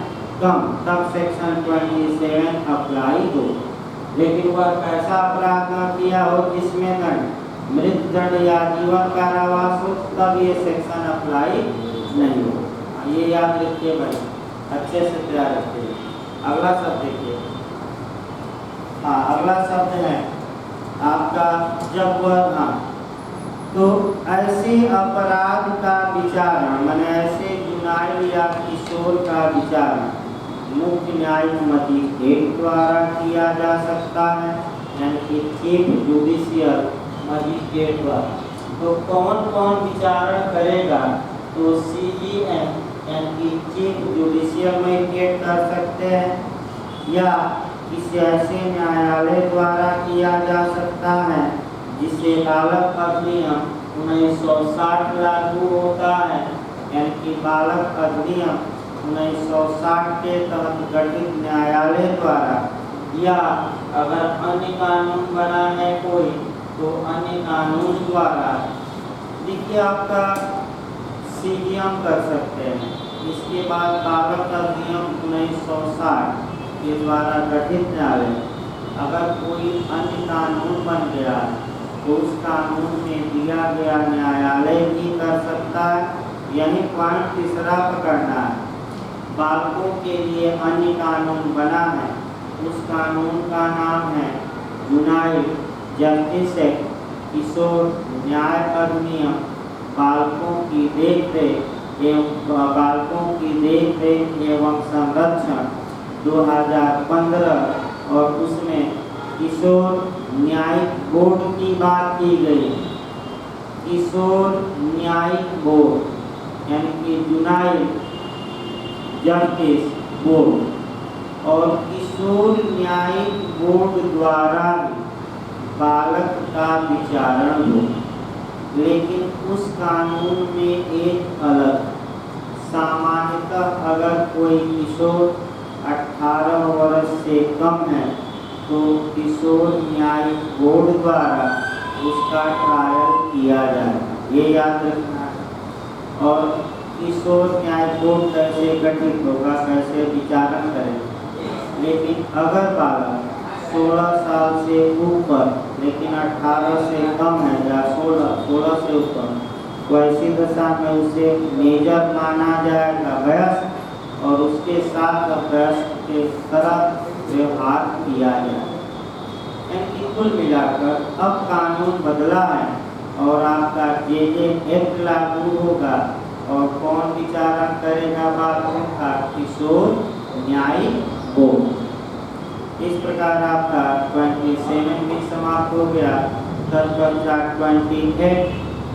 कम, तब सेक्शन 27 अप्लाई हो। लेकिन वह कैसा अपराध न किया हो जिसमें दंड मृत्युदंड या जीवन कारावास हो, तब ये सेक्शन अप्लाई नहीं हो। ये याद रखिए भाई, अच्छे से तैयार रखिए। अगला शब्द देखिए, अगला शब्द है आपका जबरन। तो ऐसे अपराध का विचारण, माने ऐसे जुनाइल या किशोर का विचारण मुख्य न्यायिक मजिस्ट्रेट द्वारा किया जा सकता है, यानी कि चीफ जुडिशियल मजिस्ट्रेट द्वारा। तो कौन कौन विचारण करेगा? तो CJM यानी कि चीफ जुडिशियल मजिस्ट्रेट कर सकते हैं, या किसी ऐसे न्यायालय द्वारा किया जा सकता है जिसे बालक अधिनियम 1960 लागू होता है, यानी कि बालक अधिनियम 1960 के तहत गठित न्यायालय द्वारा, या अगर अन्य कानून बना है कोई तो अन्य कानून द्वारा। देखिए, आपका CJM कर सकते हैं। इसके बाद बालक अधिनियम 1960 के द्वारा गठित न्यायालय, अगर कोई अन्य कानून बन गया तो उस कानून में दिया गया न्यायालय भी कर सकता है। यही पॉइंट तीसरा पकड़ना है। बालकों के लिए अन्य कानून बना है, उस कानून का नाम है जुनाइल जस्टिस एक्ट, किशोर न्याय अधिनियम, बालकों की देखरेख एवं संरक्षण 2015, और उसमें किशोर न्यायिक बोर्ड की बात की गई। किशोर न्यायिक बोर्ड यानी कि जुनाइल जस्टिस बोर्ड, और किशोर न्यायिक बोर्ड द्वारा बालक का विचारण हो। लेकिन उस कानून में एक अलग, सामान्यतः अगर कोई किशोर 18 वर्ष से कम है तो किशोर न्यायिक बोर्ड द्वारा उसका ट्रायल किया जाए, ये याद रखना है। और किशोर न्यायिक बोर्ड कैसे गठित होगा, कैसे विचारण करें। लेकिन अगर बालक 16 साल से ऊपर लेकिन 18 से कम है या 16 से ऊपर, वैसी दशा में उसे मेजर माना जाएगा वयस्क, और उसके साथ वयस्क के तरह व्यवहार किया जाए। यानी कुल मिलाकर अब कानून बदला है और आपका JJ एक्ट लागू होगा। और कौन विचारण करेगा बालकों का? किशोर न्यायिक बोर्ड। इस प्रकार आपका 27 भी समाप्त हो गया। तत्पश्चात 28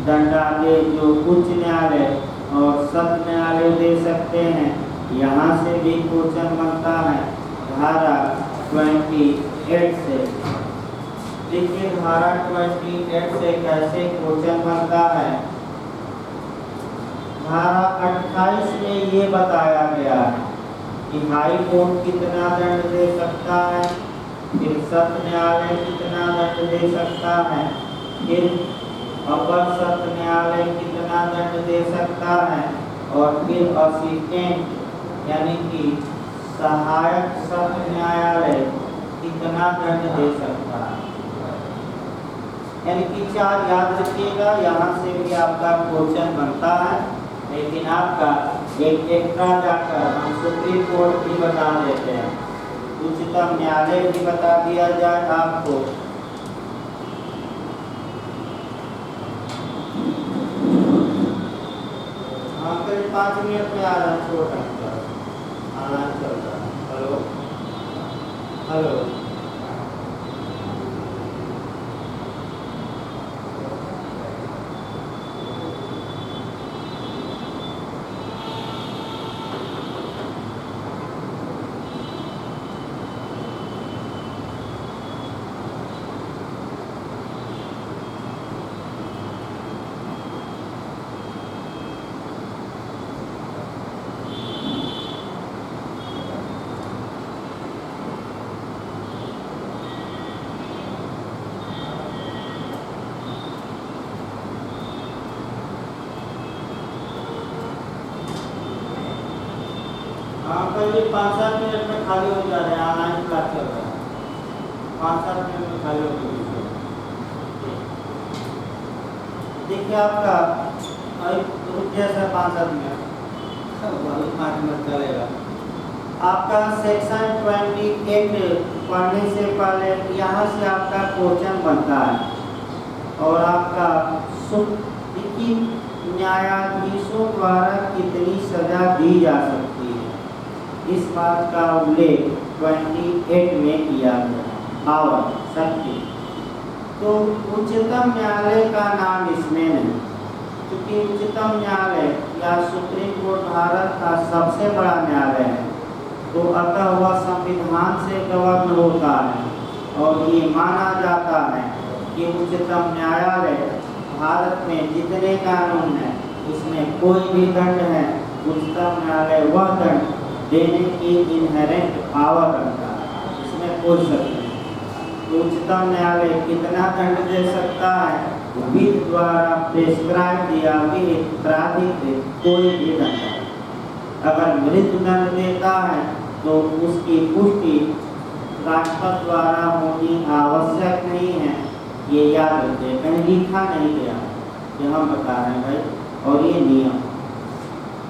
दंडादेश जो उच्च न्यायालय और सत्र न्यायालय दे सकते हैं, यहाँ से भी क्वेश्चन बनता है धारा 28 से। देखिए, धारा 28 से कैसे क्वेश्चन बनता है। धारा 28 में ये बताया गया है कि हाई कोर्ट कितना दंड दे सकता है, फिर सत्र न्यायालय कितना दंड दे सकता है, फिर अपर सत्र न्यायालय कितना दंड दे सकता है, और फिर असिस्टेंट यानी कि सहायक सत्र न्यायालय कितना दंड दे सकता है। यानी कि 4 याद रखिएगा, यहाँ से भी आपका क्वेश्चन बनता है, लेकिन आपका एक एक्स्ट्रा जाकर हम सुप्रीम कोर्ट भी बता देते हैं, उच्चतम न्यायालय भी बता दिया जाए आपको। हाँ, करीब 5 मिनट में आ रहा है, छोटा आना चल रहा है। हेलो हेलो हाँ, करीब 5-7 मिनट में खाली हो जा रहे हैं, ऑनलाइन क्लास चल रहा है, 5-7 मिनट में खाली हो गई। देखिए आपका रुक जैसा 5-7 मिनट 5 मिनट चलेगा। आपका सेक्शन 28 पढ़ने से पहले यहाँ से आपका क्वेश्चन बनता है, और आपका न्यायाधीशों द्वारा कितनी सजा दी जा सकती है, इस बात का उल्लेख 28 में किया गया। पावर शक्ति, तो उच्चतम न्यायालय का नाम इसमें नहीं, क्योंकि उच्चतम न्यायालय या सुप्रीम कोर्ट भारत का सबसे बड़ा न्यायालय है, तो अतः वह संविधान से गवर्न होता है, और ये माना जाता है कि उच्चतम न्यायालय भारत में जितने कानून हैं उसमें कोई भी दंड है, उच्चतम न्यायालय वह दंड देने की इनहेरेंट पावर रखता है, इसमें कोई शक नहीं। तो उच्चतम न्यायालय कितना दंड दे सकता है, विधि द्वारा प्रेस्क्राइब या विहित प्राधिकृत कोई भी दंड। अगर मृत्यु दंड देता है तो उसकी पुष्टि राष्ट्रपति द्वारा होनी आवश्यक नहीं है, ये याद रखिए, कहीं लिखा नहीं गया, ये हम बता रहे हैं भाई। और ये नियम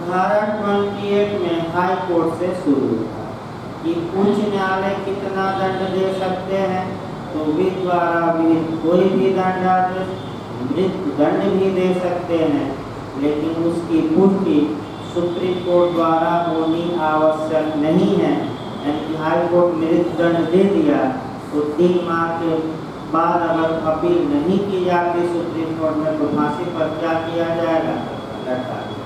धारा 28 में हाई कोर्ट से शुरू होता है कि उच्च न्यायालय कितना दंड दे सकते हैं, तो विधि द्वारा विहित कोई भी दंडादेश मृत्यु दंड भी दे सकते हैं, लेकिन उसकी पुष्टि सुप्रीम कोर्ट द्वारा होनी आवश्यक नहीं है। यानी कि हाई कोर्ट मृत्यु दंड दे दिया तो 3 माह के बाद अगर अपील नहीं की जाती सुप्रीम कोर्ट में, तो फांसी पर क्या किया जाएगा, लटका दिया।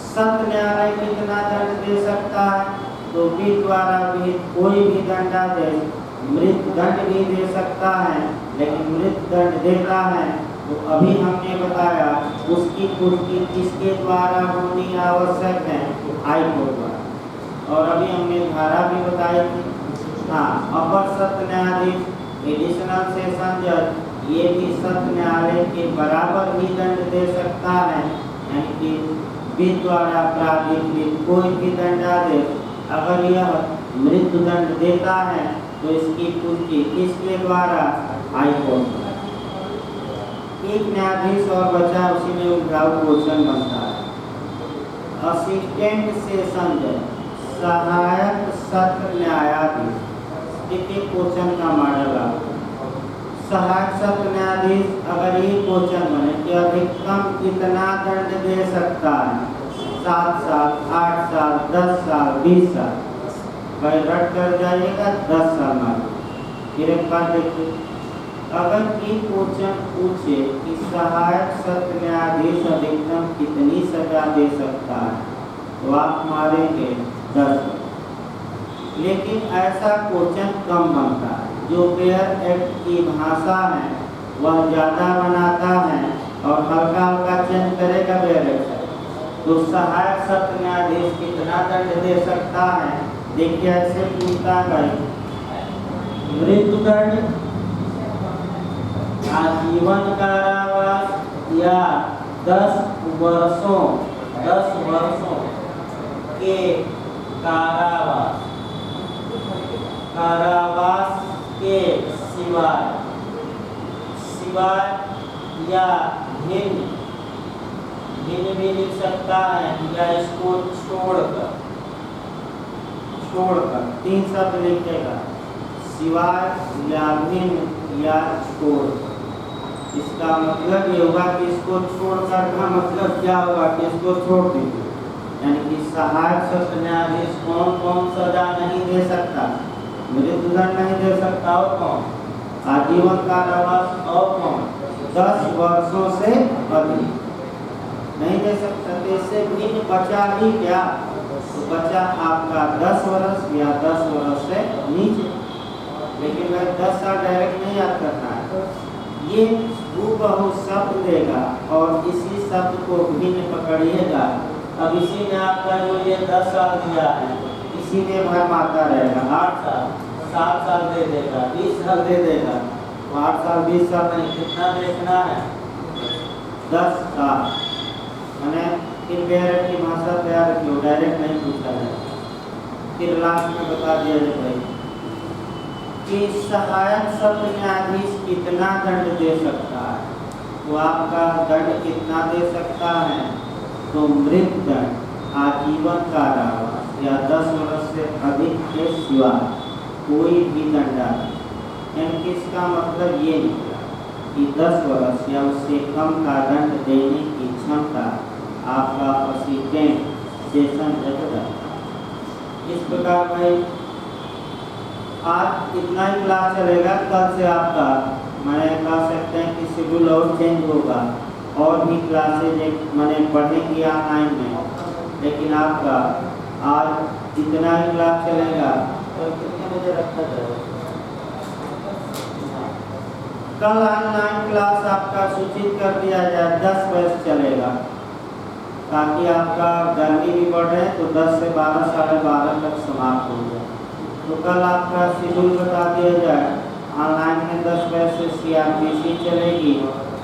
सत्र न्यायालय कितना दंड दे सकता है, तो विधि द्वारा विहित कोई भी दंडादेश मृत्यु दंड भी दे सकता है, लेकिन मृत्यु दंड देता है तो अभी हमने बताया उसकी पुष्टि किसके द्वारा होनी आवश्यक है, हाई कोर्ट द्वारा। और अभी हमने धारा भी बताई थी। हाँ, अपर सत्र न्यायाधीश एडिशनल सेशन जज ये भी सत्र न्यायालय के बराबर ही दंड दे सकता है, यानी कि विधि द्वारा प्राधिकृत कोई भी दंडादेश अगर यह मृत्यु दंड देता है तो इसकी पुष्टि किसके द्वारा, हाई कोर्ट। एक न्यायाधीश और बचा, उसी में उपजाऊ क्वेश्चन बनता है। असिस्टेंट सेशन जज, सहायक सत्र न्यायाधीश, देखिए क्वेश्चन का मॉडल आपको। सहायक सत्र न्यायाधीश अगर ये क्वेश्चन बने कि अधिकतम कितना दंड दे सकता है, 7 साल, 8 साल, 10 साल, 20 साल, भाई रट कर जाइएगा 10 साल मांगे। फिर एक बार देखिए, अगर ये क्वेश्चन पूछे कि सहायक सत्र न्यायाधीश अधिकतम कितनी सजा दे सकता है, तो आप मारेंगे 10। लेकिन ऐसा क्वेश्चन कम बनता है, जो बेयर एक्ट की भाषा है वह ज़्यादा बनाता है और हल्का हल्का चेंज करेगा बेयर एक्ट। तो सहायक सत्र न्यायाधीश कितना दंड दे सकता है, देखिए ऐसे पूछता है, मृत्यु दंड, आजीवन कारावास या 10 वर्षों के कारावास, कारावास के सिवाय, सिवाय या भिन्न, भिन्न भी लिख सकता है या इसको छोड़कर, छोड़कर 3 शब्द लिखेगा, सिवाय या भिन्न या छोड़कर। इसका मतलब ये होगा कि इसको छोड़कर का मतलब क्या होगा कि इसको छोड़ दीजिए, यानी कि सहायक सत्र न्यायाधीश कौन कौन सजा नहीं दे सकता, मृत्युदंड नहीं दे सकता और कौन, आजीवन कारावास और कौन, 10 वर्षों से अधिक नहीं दे सकता। तो इससे भिन्न बचा ही क्या, तो बचा आपका 10 वर्ष या 10 वर्ष से नीचे। लेकिन वह 10 साल डायरेक्ट नहीं याद करना है, ये हूबहू शब्द देगा और इसी शब्द को भिन्न पकड़िएगा। अब इसी ने आपका जो ये 10 साल दिया है इसी में भर मारता रहेगा, 8 साल 7 साल दे देगा, 20 साल दे देगा, तो 8 साल 20 साल नहीं, कितना देखना है, 10 साल। मैंने फिर बेहद की भाषा तैयार की, डायरेक्ट नहीं पूछा है। फिर लास्ट में बता दिया जाए भाई कि सहायक सत्र न्यायाधीश कितना दंड दे सकता है, तो आपका दंड कितना दे सकता है, तो मृत्युदंड, आजीवन कारावास या 10 वर्ष से अधिक के सिवाय कोई भी दंड। यानी इसका मतलब ये निकला कि 10 वर्ष या उससे कम का दंड देने की क्षमता आपका प्रेसिडेंट सेशन जज रखता है। इस प्रकार भाई आज इतना ही क्लास चलेगा, कल से आपका मैंने कह सकते हैं कि शेड्यूल और चेंज होगा और भी क्लासेज मैंने पढ़ेंगी ऑनलाइन में, लेकिन आपका आज इतना ही क्लास चलेगा। तो कितने बजे रखा जाए, कल ऑनलाइन क्लास आपका सूचित कर दिया जाए 10 बजे चलेगा, ताकि आपका गर्मी भी बढ़े तो 10 से 12 साढ़े 12 तक समाप्त हो जाए। तो कल आपका शेड्यूल बता दिया जाए, ऑनलाइन में 10 बजे से CRPC चलेगी,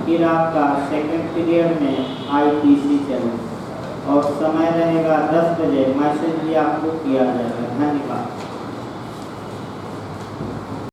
फिर आपका सेकंड पीरियड में IPC चलेगा और समय रहेगा 10 बजे। मैसेज भी आपको किया जाएगा। धन्यवाद।